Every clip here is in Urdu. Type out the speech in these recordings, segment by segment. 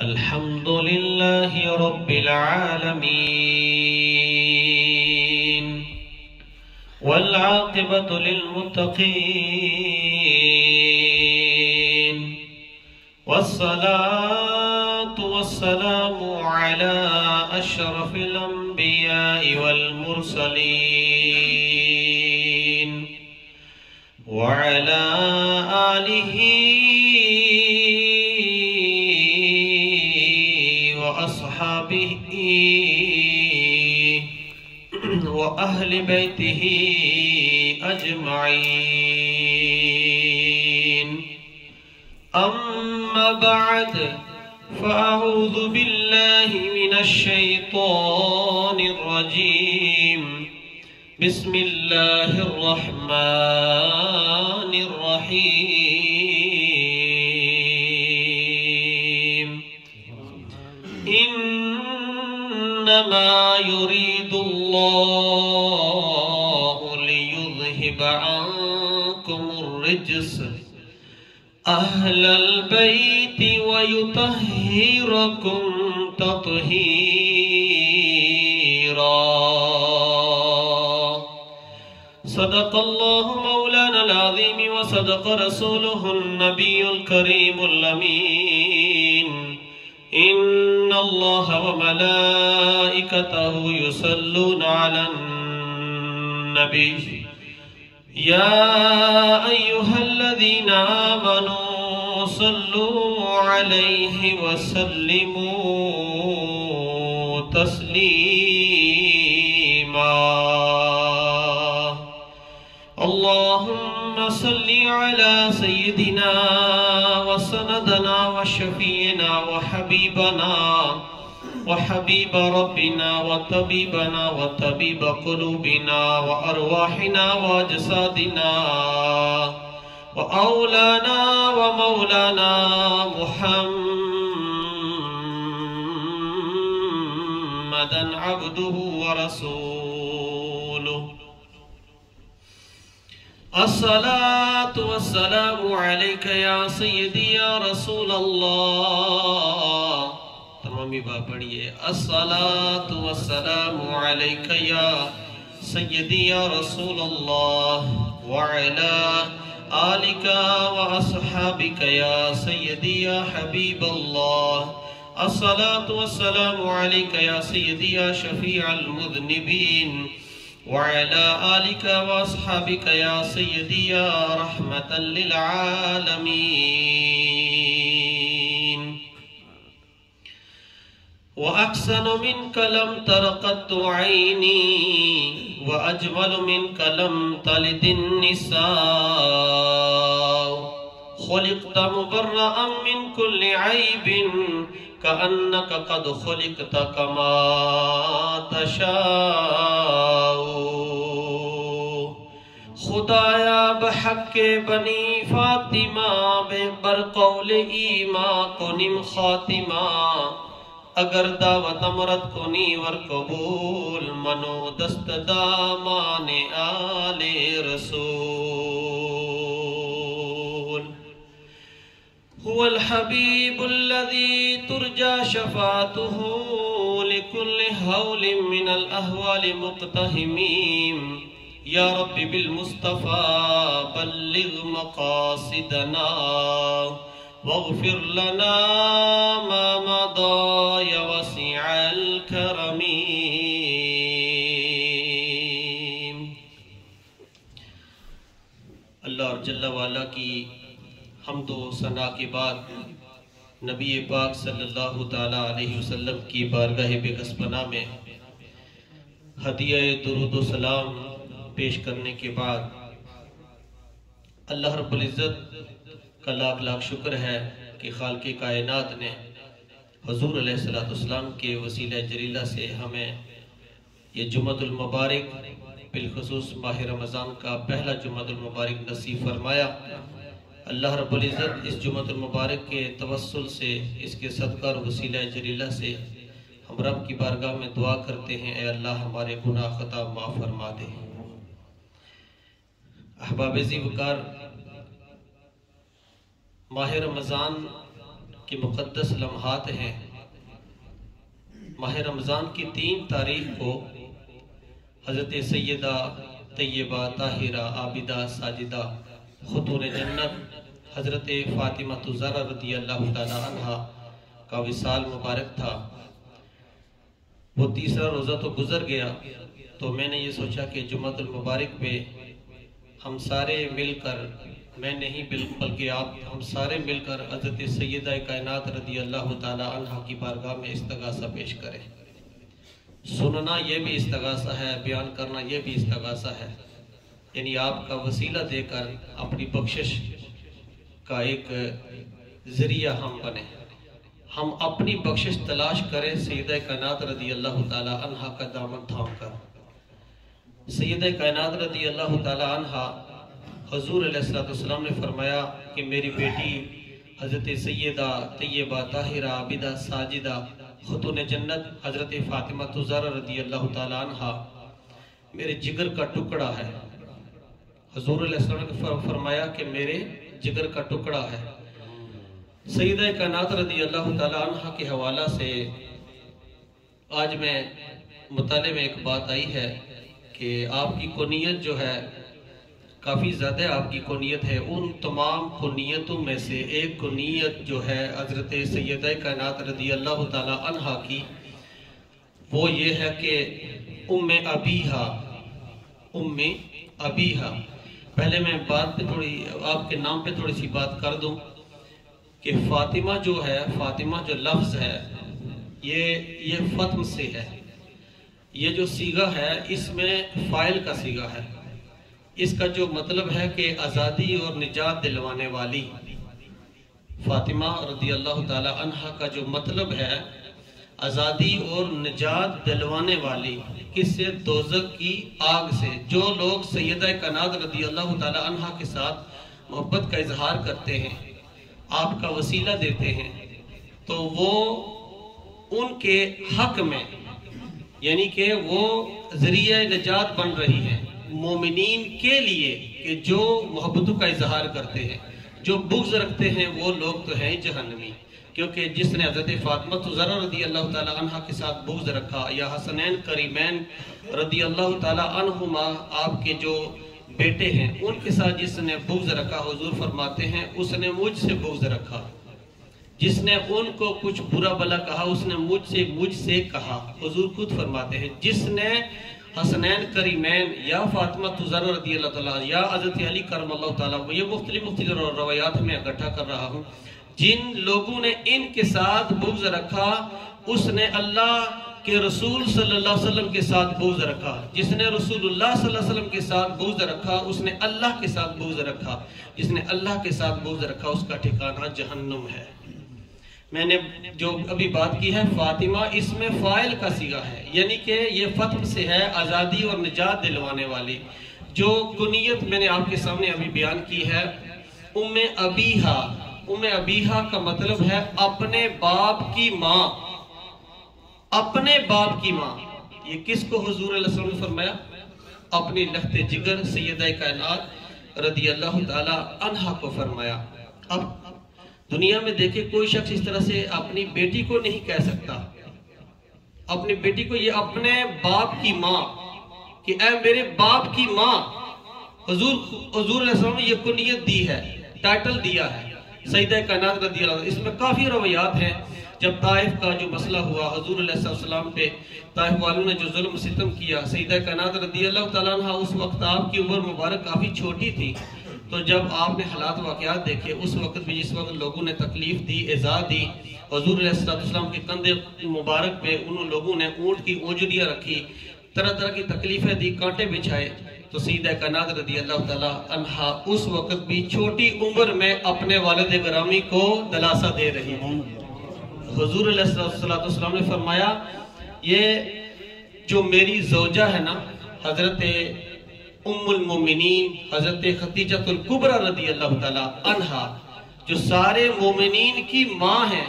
الحمد لله رب العالمين والعاقبة للمتقين والصلاة والسلام على أشرف الأنبياء والمرسلين وعلى آله وأصحابه وأهل بيته أجمعين. أما بعد فأعوذ بالله من الشيطان الرجيم. بسم الله الرحمن الرحيم. إنما يريد الله ليذهب عنكم الرجس أهل البيت ويطهركم تطهيرا. صدق الله مولانا العظيم وصدق رسوله النبي الكريم الأمين. إن الله وملائكته يصلون على النبي يا أيها الذين آمنوا صلوا عليه وسلموا تسليما. اللهم صل على سيدنا وسندنا وشفينا وحبيب ربنا وطبيبنا وطبيب قلوبنا وأرواحنا وأجسادنا وأولانا ومولانا محمدا عبده ورسوله. الصلاة والسلام عليك يا سيدي يا رسول الله. تمامی بات پڑھئے. الصلاة والسلام عليك يا سيدي يا رسول الله وعلى آلك وأصحابك يا سيدي يا حبيب الله. الصلاة والسلام عليك يا سيدي يا شفيع المذنبين وعلى آلك وأصحابك يا سيدي يا رحمة للعالمين. وأحسن منك لم تر قط عيني وأجمل منك لم تلد النساء. خلقت مبرأ من كل عيب كأنك قد خلقت كما تشاء. خدایا بحق بنی فاطمہ بر قول ایمان کنیم خاتمہ. اگر دعوت امرت کنی ور قبول منو دست دامان آل رسول. هو الحبيب الذي ترجى شفاعته لكل هول من الأهوال مقتهمين. يا رب بالمصطفى بلغ مقاصدنا واغفر لنا ما مضى يا وسيع الكرم. اللہ جل وعلا کی حمد و ثنا کے بعد نبی پاک صلی اللہ تعالیٰ علیہ وسلم کی بارگاہ بے پناہ میں ہدیہ درود و سلام پیش کرنے کے بعد اللہ رب العزت کا لاکھ لاکھ شکر ہے کہ خالق کائنات نے حضور علیہ السلام کے وسیلہ جلیلہ سے ہمیں یہ جمعۃ المبارک بالخصوص ماہ رمضان کا پہلا جمعۃ المبارک نصیب فرمایا. اللہ رب العزت اس جمعۃ المبارک کے توسل سے اس کے صدقہ اور وسیلہ جلیلہ سے ہم رب کی بارگاہ میں دعا کرتے ہیں اے اللہ ہمارے گناہ خطا معاف فرما دے. احباب عزیز وقار ماہ رمضان کی مقدس لمحات ہیں۔ ماہ رمضان کی 3 تاریخ کو حضرت سیدہ طیبہ طاہرہ عابدہ ساجدہ خاتون جنت حضرت فاطمہ الزہرا رضی اللہ تعالی عنہ کا وصال مبارک تھا۔ وہ تیسرا روزہ تو گزر گیا، تو میں نے یہ سوچا کہ جمعہ المبارک پہ ہم سارے مل کر، میں نہیں بلکہ آپ ہم سارے مل کر حضرت سیدہ کائنات رضی اللہ تعالی عنہ کی بارگاہ میں استغاثہ پیش کریں۔ سننا یہ بھی استغاثہ ہے، بیان کرنا یہ بھی استغاثہ ہے، یعنی آپ کا وسیلہ دے کر اپنی بخشش کا ایک ذریعہ ہم بنیں، ہم اپنی بخشش تلاش کریں سیدہ کائنات رضی اللہ تعالی عنہ کا دامن تھام کر۔ سیدہ کائنات رضی اللہ تعالی عنہ حضور علیہ السلام نے فرمایا کہ میری بیٹی حضرت سیدہ طیبہ طاہرہ عابدہ ساجدہ خاتون جنت حضرت فاطمہ الزہرا رضی اللہ تعالی عنہ میرے جگر کا ٹکڑا ہے۔ حضور علیہ السلام نے فرمایا کہ میرے جگر کا ٹکڑا ہے۔ سیدہ کائنات رضی اللہ تعالی عنہ کے حوالہ سے آج میں مطالعے میں ایک بات آئی ہے کہ آپ کی کنیت جو ہے کافی زیادہ آپ کی کنیت ہے، ان تمام کنیتوں میں سے ایک کنیت جو ہے حضرت سیدہ کائنات رضی اللہ تعالی عنہ کی، وہ یہ ہے کہ ام ابیہا۔ ام ابیہا، پہلے میں بات پہ تھوڑی آپ کے نام پہ تھوڑی سی بات کر دوں کہ فاطمہ جو ہے، فاطمہ جو لفظ ہے یہ فطم سے ہے۔ یہ جو صیغہ ہے اس میں فاعل کا صیغہ ہے۔ اس کا جو مطلب ہے کہ آزادی اور نجات دلوانے والی۔ فاطمہ رضی اللہ تعالی عنہ کا جو مطلب ہے آزادی اور نجات دلوانے والی، کس سے؟ دوزخ کی آگ سے۔ جو لوگ سیدہ کائنات رضی اللہ تعالی عنہ کے ساتھ محبت کا اظہار کرتے ہیں، آپ کا وسیلہ دیتے ہیں، تو وہ ان کے حق میں، یعنی کہ وہ ذریعہ نجات بن رہی ہے مومنین کے لیے، کہ جو محبتوں کا اظہار کرتے ہیں۔ جو بغض رکھتے ہیں وہ لوگ تو ہیں جہنمی، کیونکہ جس نے حضرت فاطمہ الزہرا رضی اللہ تعالی عنہ کے ساتھ بغض رکھا، یا حسنین کریمین رضی اللہ تعالی عنہما آپ کے جو بیٹے ہیں، ان کے ساتھ جس نے بغض رکھا، حضور فرماتے ہیں اس نے مجھ سے بغض رکھا۔ جس نے ان کو کچھ برا بلا کہا اس نے مجھ سے کہا۔ حضور خود فرماتے ہیں جس نے حسنین کریمین یا فاطمہ الزہرا رضی اللہ تعالیٰ یا حضرت علی کرم اللہ تعالیٰ، یہ مختلف روایات میں اکٹھا کر رہا ہوں، جن لوگوں نے ان کے ساتھ بغض رکھا اس نے اللہ کے رسول صلی اللہ علیہ وسلم کے ساتھ بغض رکھا۔ جس نے رسول اللہ صلی اللہ علیہ وسلم کے ساتھ بغض رکھا اس نے اللہ کے ساتھ بغض رکھا۔ جس نے اللہ کے ساتھ بغض رکھا اس کا ٹھکانہ جہنم ہے۔ میں نے جو ابھی بات کی ہے فاطمہ، اس میں فاعل کا صیغہ ہے، یعنی کہ یہ فتح سے ہے، آزادی اور نجات دلوانے والی۔ جو کنیت میں نے آپ کے سامنے ابھی بیان کی ہے ام ابیہا، ام ابیہا کا مطلب ہے اپنے باپ کی ماں۔ اپنے باپ کی ماں، یہ کس کو حضور علیہ السلام نے فرمایا؟ اپنی لخت جگر سیدہ کائنات رضی اللہ تعالی عنہ کو فرمایا۔ اب دنیا میں دیکھیں کوئی شخص اس طرح سے اپنی بیٹی کو نہیں کہہ سکتا، اپنی بیٹی کو یہ اپنے باپ کی ماں، کہ اے میرے باپ کی ماں۔ حضور علیہ السلام نے یہ کنیت دی ہے، ٹائٹل دیا ہے سیدہ کائنات رضی اللہ عنہ۔ اس میں کافی روایات ہیں۔ جب طائف کا جو مسئلہ ہوا، حضور علیہ السلام پہ طائف والوں نے جو ظلم ستم کیا، سیدہ کائنات رضی اللہ تعالیٰ عنہ اس وقت آپ کی عمر مبارک کافی چھوٹی تھی، تو جب آپ نے حالات واقعات دیکھے اس وقت بھی، جس وقت لوگوں نے تکلیف دی، ایذا دی، حضور علیہ السلام کے کندھے مبارک پہ انہوں لوگوں نے اونٹ کی اونجلیاں رکھی، طرح طرح کی تکلیفیں دی، کانٹے بچھائے، تو سیدہ کائنات رضی اللہ تعالی عنہا اس وقت بھی چھوٹی عمر میں اپنے والد گرامی کو دلاسا دے رہی ہے۔ حضور علیہ السلام نے فرمایا یہ جو میری زوجہ ہے نا، حضرت ام المومنین حضرت خدیجہ الکبریٰ رضی اللہ تعالی عنہا، جو سارے مومنین کی ماں ہیں،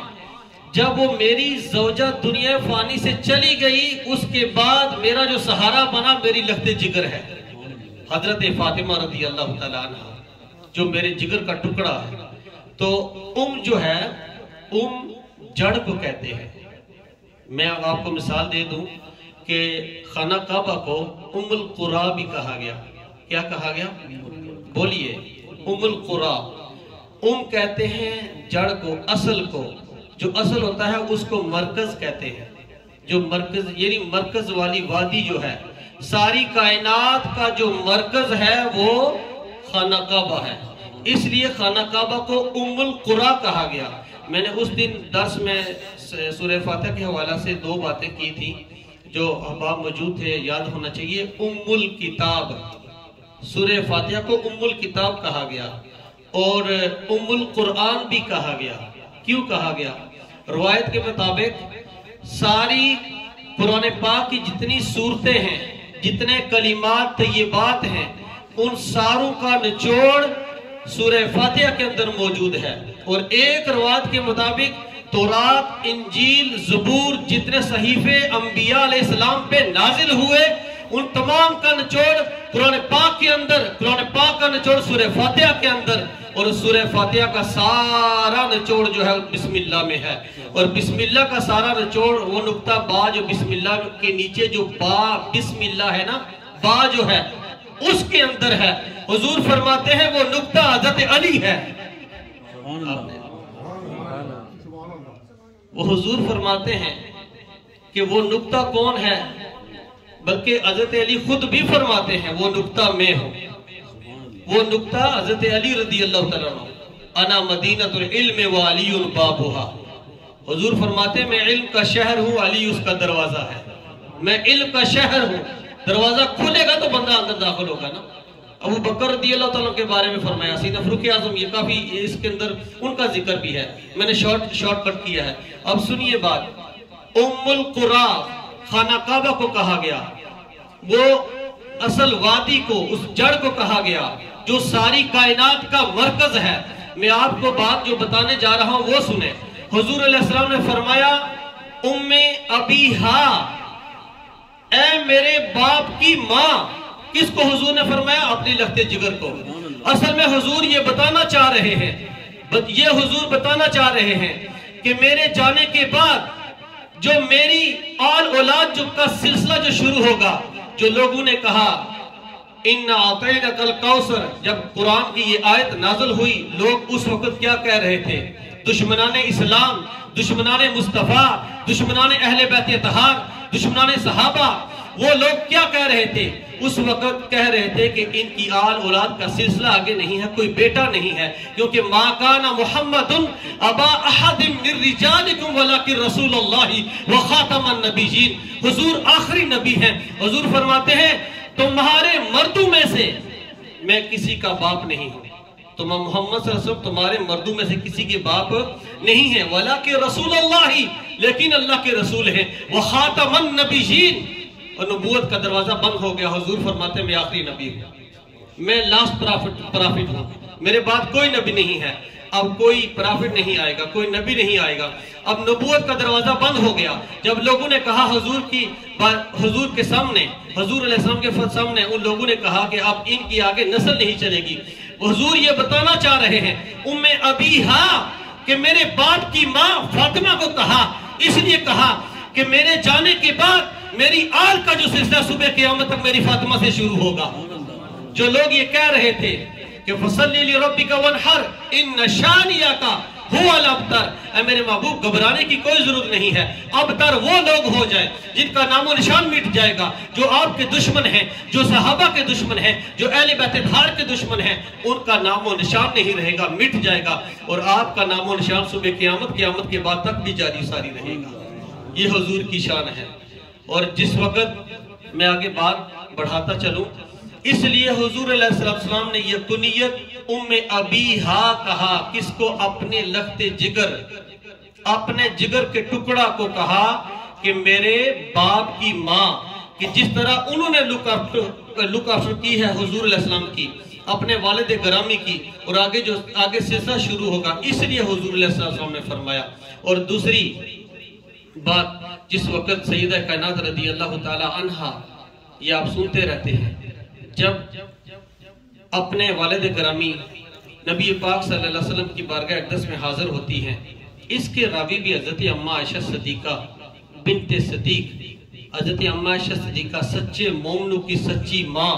جب وہ میری زوجہ دنیا فانی سے چلی گئی، اس کے بعد میرا جو سہارا بنا میری لخت جگر ہے حضرت فاطمہ رضی اللہ تعالی عنہ، جو میرے جگر کا ٹکڑا ہے۔ تو جو ہے جڑ کو کہتے ہیں. میں آپ کو مثال دے دوں کہ خانہ کعبہ کو القرا بھی کہا گیا. کیا کہا گیا؟ بولیے. القرا. کہتے ہیں جڑ کو، اصل کو. جو اصل ہوتا ہے اس کو مرکز کہتے ہیں. جو مرکز یعنی مرکز والی وادی جو ہے، ساری کائنات کا جو مرکز ہے وہ خانہ کعبہ ہے. اس لیے خانہ کعبہ کو القرا کہا گیا. میں نے اس دن درس میں سورہ فاتحہ کے حوالہ سے 2 باتیں کی تھی جو احباب موجود تھے، یاد ہونا چاہیے. الکتاب، سورہ فاتحہ کو الکتاب کہا گیا اور القرآن بھی کہا گیا. کیوں کہا گیا؟ روایت کے مطابق ساری قرآن پاک کی جتنی صورتیں ہیں، جتنے کلمات طیبات ہیں، ان ساروں کا نچوڑ سورہ فاتحہ کے اندر موجود ہے. اور ایک روایت کے مطابق تورات، انجیل، زبور، جتنے صحیفے انبیاء علیہ السلام پہ نازل ہوئے، ان تمام کا نچوڑ قرآن پاک کے اندر، قرآن پاک کا نچوڑ سورہ فاتحہ کے اندر، اور سورہ فاتحہ کا سارا نچوڑ جو ہے بسم اللہ میں ہے. اور بسم اللہ کا سارا نچوڑ، وہ نقطہ با جو بسم اللہ کے نیچے جو با بسم اللہ ہے نا، با جو ہے اس کے اندر ہے. حضور فرماتے ہیں وہ نقطہ حضرت علی ہے. وہ حضور فرماتے ہیں کہ وہ نقطہ کون ہے، بلکہ حضرت علی خود بھی فرماتے ہیں وہ نقطہ میں ہوں. وہ نقطہ حضرت علی رضی اللہ تعالیٰ عنہ. انا مدینۃ العلم وعلی بابھا. حضور فرماتے ہیں میں علم کا شہر ہوں، علی اس کا دروازہ ہے. میں علم کا شہر ہوں، دروازہ کھلے گا تو بندہ اندر داخل ہوگا نا. ابو بکر رضی اللہ تعالیٰ کے بارے میں فرمایا، سیدنا فاروق اعظم، یہ کافی اس کے اندر ان کا ذکر بھی ہے، میں نے شارٹ کٹ کیا ہے. اب سنیے بات. القرا خانہ کعبہ کو کہا گیا، وہ اصل وادی کو، اس جڑ کو کہا گیا جو ساری کائنات کا مرکز ہے. میں آپ کو بات جو بتانے جا رہا ہوں وہ سنیں. حضور علیہ السلام نے فرمایا ابیہا، اے میرے باپ کی ماں. کس کو حضور نے فرمایا؟ اپنی لخت جگر کو. اصل میں حضور یہ بتانا چاہ رہے ہیں، یہ حضور بتانا چاہ رہے ہیں کہ میرے جانے کے بعد جو میری آل اولاد جو کا سلسلہ جو شروع ہوگا، جو لوگوں نے کہا اِنَّا أَعْطَيْنَكَ الْكَوْثَرَ، جب قرآن کی یہ آیت نازل ہوئی، لوگ اس وقت کیا کہہ رہے تھے؟ دشمنان اسلام، دشمنان مصطفیٰ، دشمنان اہل بیت اطہار، دشمنان صحابہ، وہ لوگ کیا کہہ رہے تھے؟ اس وقت کہہ رہے تھے کہ ان کی آل اولاد کا سلسلہ آگے نہیں ہے، کوئی بیٹا نہیں ہے، کیونکہ مَا كَانَ مُحَمَّدٌ أَبَا أَحَدٍ مِّن رِّجَالِكُمْ وَلَكِنْ رَسُولُ اللَّهِ وَخَاتَمَ النَّبِيِّينَ. حضور آخری نبی ہیں. حضور فرماتے ہیں تمہارے مردوں میں سے میں کسی کا باپ نہیں ہوں. تو محمد صلی اللہ علیہ وسلم تمہارے مردوں میں سے کسی کے باپ نہیں ہیں. وَلَكِنْ رَسُولُ اللَّهِ، لیکن اللہ کے رسول ہیں. وَخَاتَمَ النَّبِيِّينَ، اور نبوت کا دروازہ بند ہو گیا. حضور فرماتے ہیں میں آخری نبی ہوں، میں لاسٹ پرافٹ ہوں، میرے بعد کوئی نبی نہیں ہے. اب کوئی پرافٹ نہیں آئے گا، کوئی نبی نہیں آئے گا. اب نبوت کا دروازہ بند ہو گیا. جب لوگوں نے کہا حضور کے سامنے، حضور علیہ السلام کے سامنے ان لوگوں نے کہا کہ اب ان کی آگے نسل نہیں چلے گی. حضور یہ بتانا چاہ رہے ہیں ابیہا، کہ میرے باپ کی ماں فاطمہ کو کہا، اس لیے کہا کہ میرے جانے کے بعد میری آل کا جو سلسلہ صبح قیامت تک میری فاطمہ سے شروع ہوگا. جو لوگ یہ کہہ رہے تھے کہ فَصَلِّ لِرَبِّكَ وَانْحَرْ إِنَّ شَانِئَكَ هُوَ الْأَبْتَرُ، اے میرے محبوب گھبرانے کی کوئی ضرورت نہیں ہے. ابتر وہ لوگ ہو جائیں جن کا نام و نشان مٹ جائے گا، جو آپ کے دشمن ہیں، جو صحابہ کے دشمن ہیں، جو اہل بیت اطہار کے دشمن ہیں، ان کا نام و نشان نہیں رہے گا، مٹ جائے گا. اور آپ کا نام و نشان صبح قیامت کے بعد تک بھی جاری ساری رہے گا. یہ حضور کی شان ہے. اور جس وقت میں آگے بات بڑھاتا چلوں، اس لیے حضور علیہ السلام نے یہ کنیت ابیہا کہا. کس کو؟ اپنے لخت جگر، اپنے جگر کے ٹکڑا کو کہا کہ میرے باپ کی ماں، کہ جس طرح انہوں نے لک آفٹر کی ہے حضور علیہ السلام کی، اپنے والد گرامی کی، اور آگے سلسلہ شروع ہوگا. اس لیے حضور علیہ السلام نے فرمایا. اور دوسری بات، جس وقت سیدہ کائنات رضی اللہ تعالی عنہا، یہ آپ سنتے رہتے ہیں، جب اپنے والد گرامی نبی پاک صلی اللہ علیہ وسلم کی بارگاہ اقدس میں حاضر ہوتی ہیں. اس کے راوی بھی حضرت اماں عائشہ صدیقہ بنت صدیق، حضرت اماں عائشہ صدیقہ سچے مومنوں کی سچی ماں،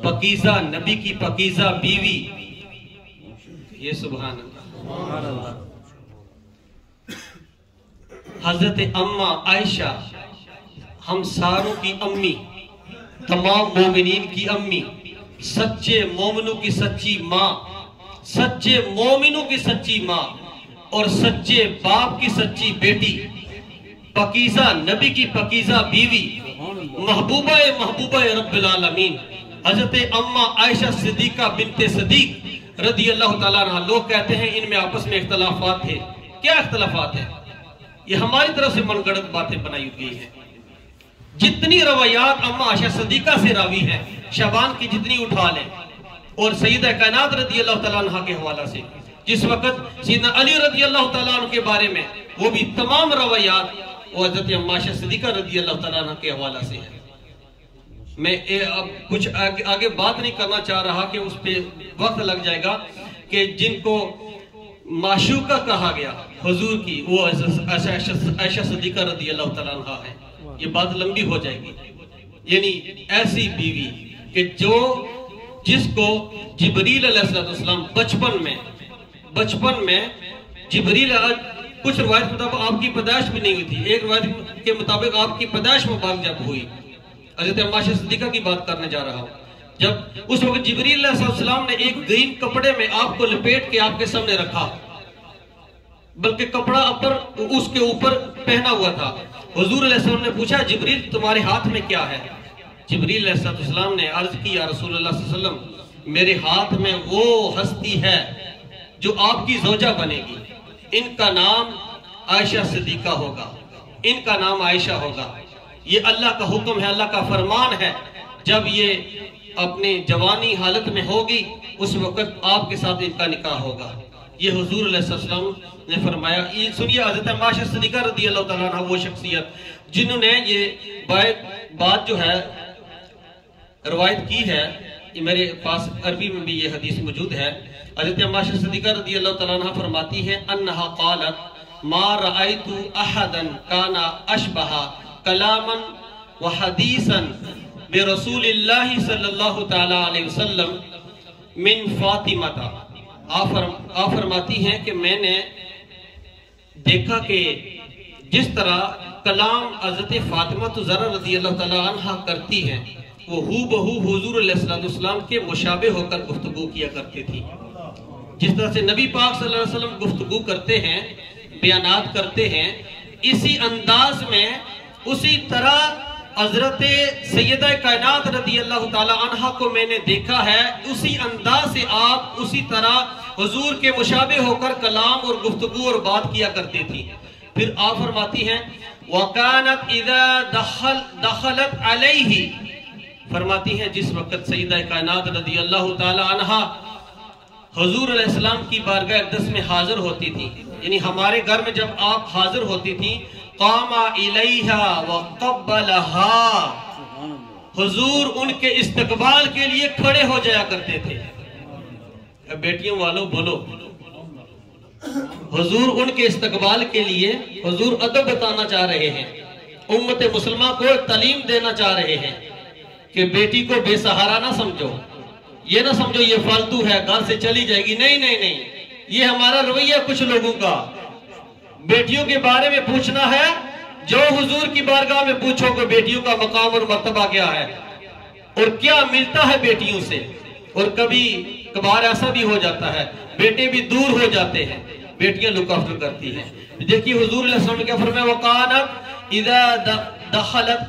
پاکیزہ نبی کی پاکیزہ بیوی. یہ سبحان اللہ. حضرت اماں عائشہ ہم ساروں کی امی، تمام مومنین کی امی، سچے مومنوں کی سچی ماں، سچے مومنوں کی سچی ماں اور سچے باپ کی سچی بیٹی، پاکیزہ نبی کی پاکیزہ بیوی، محبوبہ رب العالمین حضرت اماں عائشہ صدیقہ بنت صدیق رضی اللہ تعالیٰ عنہ. لوگ کہتے ہیں ان میں آپس میں اختلافات تھے. کیا اختلافات ہیں؟ یہ ہماری طرف سے من گڑت باتیں بنائی گئی ہیں. جتنی روایات اماں عائشہ صدیقہ سے راوی ہیں، شعبان کی جتنی اٹھا لیں، اور سیدہ کائنات رضی اللہ تعالیٰ عنہ کے حوالہ سے جس وقت سیدنا علی رضی اللہ تعالیٰ عنہ کے بارے میں وہ بھی تمام روایات وہ حضرت اماں عائشہ صدیقہ رضی اللہ تعالیٰ عنہ کے حوالہ سے ہے. میں اب کچھ آگے بات نہیں کرنا چاہ رہا کہ اس پہ وقت لگ جائے گا کہ جن کو معشوقہ کہا گیا حضور کی وہ عائشہ صدیقہ رضی اللہ تعالیٰ عنہ ہے. یہ بات لمبی ہو جائے گی. یعنی ایسی بیوی کہ جس کو جبریل علیہ السلام بچپن میں جبریل، کچھ روایت مطابق آپ کی پیدائش بھی نہیں ہوئی تھی، ایک روایت کے مطابق آپ کی پیدائش مبارک جب ہوئی. حضرت اماں عائشہ صدیقہ کی بات کرنے جا رہا ہوں. جب اس وقت جبریل علیہ السلام نے ایک گرین کپڑے میں آپ کو لپیٹ کے آپ کے سامنے رکھا، بلکہ کپڑا اس کے اوپر پہنا ہوا تھا. حضور علیہ السلام نے پوچھا جبریل تمہارے ہاتھ میں کیا ہے؟ جبریل علیہ السلام نے عرض کی یا رسول اللہ صلی اللہ علیہ وسلم میرے ہاتھ میں وہ ہستی ہے جو آپ کی زوجہ بنے گی. ان کا نام عائشہ صدیقہ ہوگا، ان کا نام عائشہ ہوگا. یہ اللہ کا حکم ہے، اللہ کا فرمان ہے. جب یہ اپنے جوانی حالت میں ہوگی اس وقت آپ کے ساتھ ان کا نکاح ہوگا. یہ حضور علیہ السلام نے فرمایا. یہ سنیے حضرت اماں عائشہ صدیقہ رضی اللہ تعالیٰ عنہ وہ شخصیت جنہوں نے یہ بات جو ہے روایت کی ہے. یہ میرے پاس عربی میں بھی یہ حدیث موجود ہے. حضرت اماں عائشہ صدیقہ رضی اللہ تعالیٰ عنہ فرماتی ہیں انہا قالت ما رأیت احدا کانا اشبہ کلاما وحدیثا برسول اللہ صلی اللہ تعالیٰ علیہ وسلم من فاطمہ. آپ فرماتی ہیں کہ میں نے دیکھا کہ جس طرح کلام حضرت فاطمہ زہرا رضی اللہ تعالیٰ عنہ کرتی ہیں وہ ہو بہو حضور علیہ السلام کے مشابہ ہو کر گفتگو کیا کرتی تھی. جس طرح سے نبی پاک صلی اللہ علیہ وسلم گفتگو کرتے ہیں، بیانات کرتے ہیں، اسی انداز میں اسی طرح حضرت سیدہ کائنات رضی اللہ تعالیٰ عنہ کو میں نے دیکھا ہے. اسی انداز سے آپ اسی طرح حضور کے مشابہ ہو کر کلام اور گفتگو اور بات کیا کرتی تھی. پھر آپ فرماتی ہیں وَكَانَتْ إِذَا دَخَلَتْ عَلَيْهِ، فرماتی ہیں جس وقت سیدہ کائنات رضی اللہ تعالیٰ عنہ حضور علیہ السلام کی بارگاہ اقدس میں حاضر ہوتی تھی، یعنی ہمارے گھر میں جب آپ حاضر ہوتی تھی قام الیہا وقبلہا، حضور ان کے استقبال کے لیے کھڑے ہو جایا کرتے تھے. بیٹیوں والوں بولو، حضور ان کے استقبال کے لیے حضور ادب بتانا چاہ رہے ہیں، امت مسلمہ کو تعلیم دینا چاہ رہے ہیں کہ بیٹی کو بے سہارا نہ سمجھو، یہ نہ سمجھو یہ فالتو ہے گھر سے چلی جائے گی. نہیں نہیں نہیں، یہ ہمارا رویہ کچھ لوگوں کا. بیٹیوں کے بارے میں پوچھنا ہے جو حضور کی بارگاہ میں پوچھو کہ بیٹیوں کا مقام اور مرتبہ کیا ہے اور کیا ملتا ہے بیٹیوں سے. اور کبھی کبھار ایسا بھی ہو جاتا ہے بیٹے بھی دور ہو جاتے ہیں، بیٹیاں لک آفٹر کرتی ہیں. دیکھیے حضور علیہ السلام نے کیا فرمایا وَقَانَتْ إِذَا دَخَلَتْ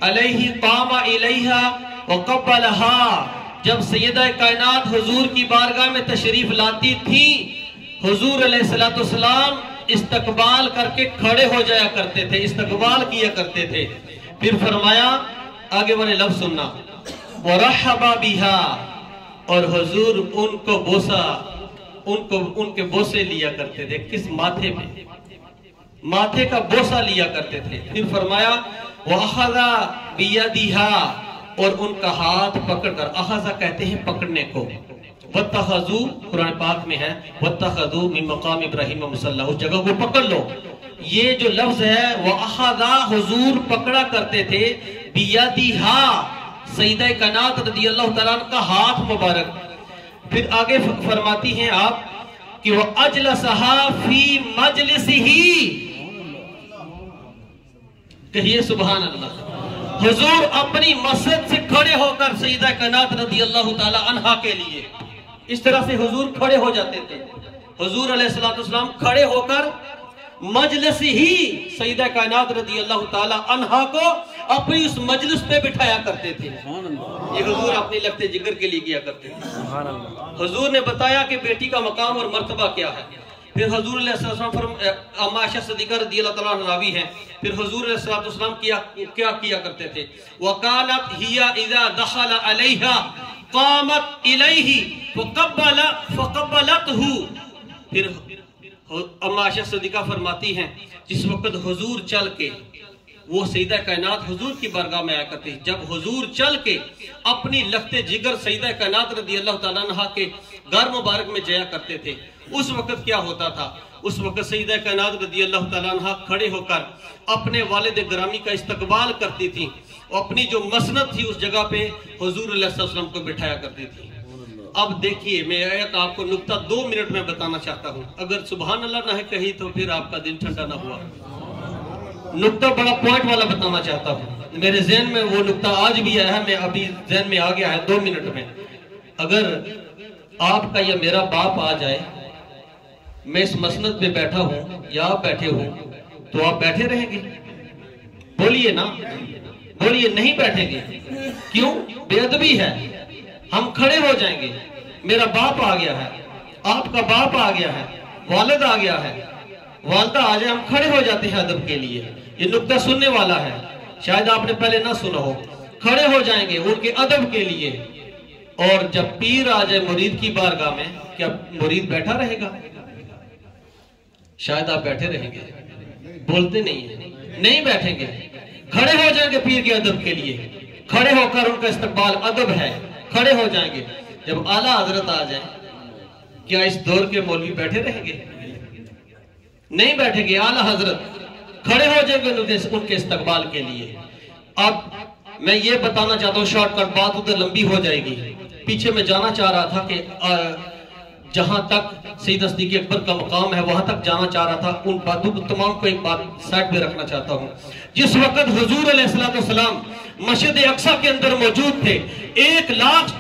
عَلَيْهِ قَامَ إِلَيْهَا وَقَبَّلَهَا. جب سیدہ کائنات حضور کی بارگاہ میں تشریف لاتی تھی حضور علیہ السلام استقبال کر کے کھڑے ہو جایا کرتے تھے، استقبال کیا کرتے تھے. پھر فرمایا آگے والے لفظ سننا وَرَحَّبَ بِهَا، اور حضور ان کو بوسا، ان کے بوسے لیا کرتے تھے. کس ماتھے پہ؟ ماتھے کا بوسا لیا کرتے تھے. پھر فرمایا وَأَخَذَ بِيَدِهَا، اور ان کا ہاتھ پکڑ کر، اخذہ کہتے ہیں پکڑنے کو، وَاتَّخَذُوا قرآن پاک میں ہے وَاتَّخَذُوا مِن مقام ابراہیم مصلی، اس جگہ کو پکڑ لو. یہ جو لفظ ہے وہ اخذا، حضور پکڑا کرتے تھے، بیدہا، سیدہ کائنات رضی اللہ تعالیٰ عنہ کا ہاتھ مبارک. پھر آگے فرماتی ہیں آپ کہ وہ اجلسہا فی مجلسہی، کہیے سبحان اللہ. حضور اپنی مسجد سے کھڑے ہو کر سیدہ کائنات رضی اللہ تعالی عنہا کے لیے اس طرح سے حضور کھڑے ہو جاتے تھے. حضور علیہ السلام کھڑے ہو کر مجلس ہی سیدہ کائنات رضی اللہ تعالی عنہا کو اپنی اس مجلس پہ بٹھایا کرتے تھے. یہ حضور اپنی لگتے جگر کے لیے کیا کرتے تھے. حضور نے بتایا کہ بیٹی کا مقام اور مرتبہ کیا ہے. پھر حضور علیہ السلام اما عائشہ صدیقہ رضی اللہ تعالیٰ عنہ راوی ہیں، پھر حضور علیہ السلام کیا کیا کرتے تھے. وَقَالَتْ هِيَ إِذَا دَخَلَ عَلَيْهَا قَامَتْ إِلَيْهِ فَقَبَّلَتْهُ. پھر اما عائشہ صدیقہ فرماتی ہیں جس وقت حضور چل کے وہ سیدہ کائنات حضور کی بارگاہ میں آیا کرتے، جب حضور چل کے اپنی لخت جگر سیدہ کائنات رضی اللہ تعالیٰ عنہ کے گھر مبارک میں جایا کرتے تھے، اس وقت کیا ہوتا تھا؟ اس وقت سیدہ کائنات رضی اللہ تعالیٰ عنہ کھڑے ہو کر اپنے والد گرامی کا استقبال کرتی تھی، اور اپنی جو مسند تھی اس جگہ پہ حضور علیہ السلام کو بٹھایا کرتی تھی. اب دیکھیے میں ایک آپ کو نکتہ 2 منٹ میں بتانا چاہتا ہوں، اگر سبحان اللہ نہ کہی تو پھر آپ کا دل ٹھنڈا نہ ہوا. نکتہ بڑا پوائنٹ والا بتانا چاہتا ہوں، میرے ذہن میں وہ نکتہ آج بھی آیا ہے، میں ابھی ذہن میں آ گیا ہے 2 منٹ میں. اگر آپ کا یا میرا باپ آ جائے، میں اس مسند پہ بیٹھا ہوں یا آپ بیٹھے ہوں، تو آپ بیٹھے رہیں گے؟ بولیے نا، بولیے نہیں بیٹھیں گے. کیوں؟ بے ادبی ہے. ہم کھڑے ہو جائیں گے. میرا باپ آ گیا ہے، آپ کا باپ آ گیا ہے، والد آ گیا ہے، والدہ آ جائے، ہم کھڑے ہو جاتے ہیں ادب کے لیے. یہ نکتہ سننے والا ہے، شاید آپ نے پہلے نہ سنا ہو. کھڑے ہو جائیں گے ان کے ادب کے لیے. اور جب پیر آ جائے مرید کی بارگاہ میں، کیا مرید بیٹھا رہے گا؟ شاید آپ بیٹھے رہیں گے. بولتے نہیں ہیں، نہیں بیٹھیں گے. کھڑے ہو جائیں گے پیر کے ادب کے لیے، کھڑے ہو کر ان کا استقبال ادب ہے، کھڑے ہو جائیں گے. جب اعلیٰ حضرت آ جائیں، کیا اس دور کے مولوی بیٹھے رہیں گے؟ نہیں بیٹھیں گے. اعلیٰ حضرت کھڑے ہو جائیں گے ان کے استقبال کے لیے. اب میں یہ بتانا چاہتا ہوں، شارٹ کٹ بات ادھر لمبی ہو جائے گی. پیچھے میں جانا چاہ رہا تھا کہ جہاں تک سید صدیق اکبر کا مقام ہے وہاں تک جانا چاہ رہا تھا. ان باتوں کو تمام کو ایک بات سائڈ پہ رکھنا چاہتا ہوں. جس وقت حضور علیہ السلام مسجد اقصی کے اندر موجود تھے، 1 لاکھ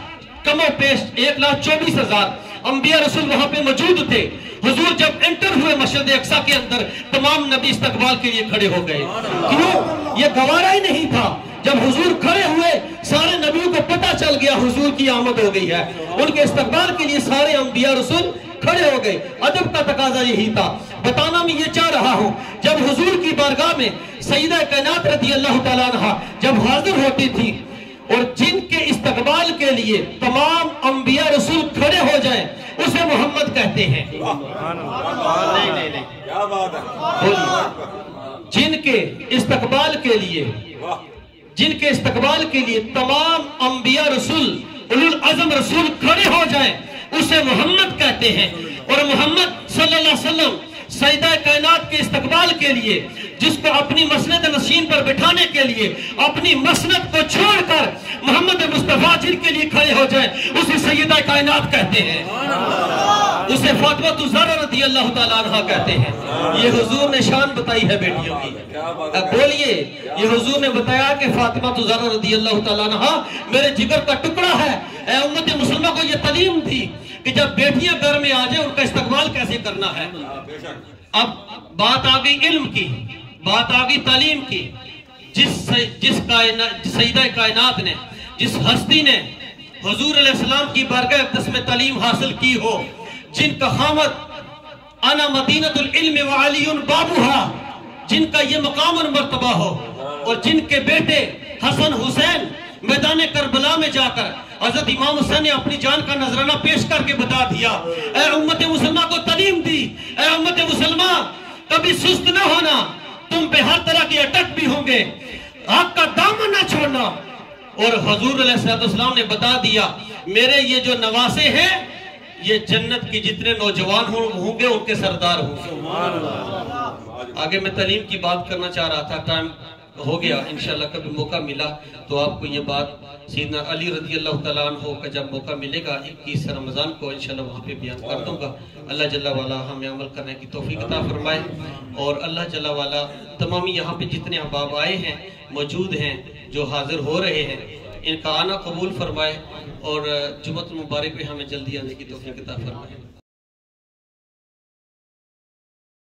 کم و بیش 1,24,000 انبیاء رسول وہاں پہ موجود تھے. حضور جب انٹر ہوئے مسجد اقصی کے اندر، تمام نبی استقبال کے لیے کھڑے ہو گئے. کیوں؟ یہ گوارا ہی نہیں تھا. جب حضور کھڑے ہوئے، سارے نبیوں کو پتہ چل گیا حضور کی آمد ہو گئی ہے. ان کے استقبال کے لیے سارے انبیاء رسول کھڑے ہو گئے. ادب کا تقاضا یہی تھا. بتانا میں یہ چاہ رہا ہوں، جب حضور کی بارگاہ میں سیدہ کائنات رضی اللہ تعالیٰ عنہ جب حاضر ہوتی تھی، اور جن کے استقبال کے لیے تمام انبیاء رسول کھڑے ہو جائیں، اسے محمد کہتے ہیں. جن کے استقبال کے لیے تمام انبیاء رسول اولو العزم رسول کھڑے ہو جائیں، اسے محمد کہتے ہیں. اور محمد صلی اللہ علیہ وسلم سیدہ کائنات کے استقبال کے لیے، جس کو اپنی مسند نشین پر بٹھانے کے لیے اپنی مسند کو چھوڑ کر محمد مصطفیٰ جن کے لیے کھڑے ہو جائیں، اسے سیدہ کائنات کہتے ہیں. اسے فاطمہ الزہرا رضی اللہ تعالیٰ عنہ کہتے ہیں. یہ حضور نے شان بتائی ہے بیٹیوں کی. اب بولیے، یہ حضور نے بتایا کہ فاطمہ الزہرا رضی اللہ تعالیٰ عنہ میرے جگر کا ٹکڑا ہے. اے امت مسلمہ کو یہ تعلیم تھی کہ جب بیٹیاں گھر میں آ جائیں ان کا استقبال کیسے کرنا ہے. اب بات آ گئی علم کی، بات آ گئی تعلیم کی. جس سیدہ کائنات نے، جس ہستی نے حضور علیہ السلام کی بارگاہ اقدس میں تعلیم حاصل کی ہو، جن کا خامت انا مدینۃ العلم وعلی بابھا، جن کا یہ مقام اور مرتبہ ہو، اور جن کے بیٹے حسن حسین میدان کربلا میں جا کر حضرت امام حسین نے اپنی جان کا نذرانہ پیش کر کے بتا دیا، اے امت مسلمہ کو تعلیم دی، اے امت مسلمہ کبھی سست نہ ہونا، تم پہ ہر طرح کے اٹک بھی ہوں گے، حق کا دامن نہ چھوڑنا. اور حضور علیہ السلام نے بتا دیا، میرے یہ جو نواسے ہیں یہ جنت کی جتنے نوجوان ہوں گے ان کے سردار ہوں گے۔ آگے میں تعلیم کی بات کرنا چاہ رہا تھا، ٹائم ہو گیا، انشاءاللہ کبھی موقع ملا تو آپ کو یہ بات سیدنا علی رضی اللہ تعالیٰ عنہ کا جب موقع ملے گا 21 رمضان کو انشاءاللہ وہاں پہ بیان کر دوں گا۔ اللہ جل وعلا ہمیں عمل کرنے کی توفیق عطا فرمائے، اور اللہ جل وعلا تمامی یہاں پہ جتنے احباب آئے ہیں، موجود ہیں، جو حاضر ہو رہے ہیں، ان کا آنا قبول فرمائے، اور جمعۃ المبارک پہ ہمیں جلدی آنے کی توفیق عطا فرمائے۔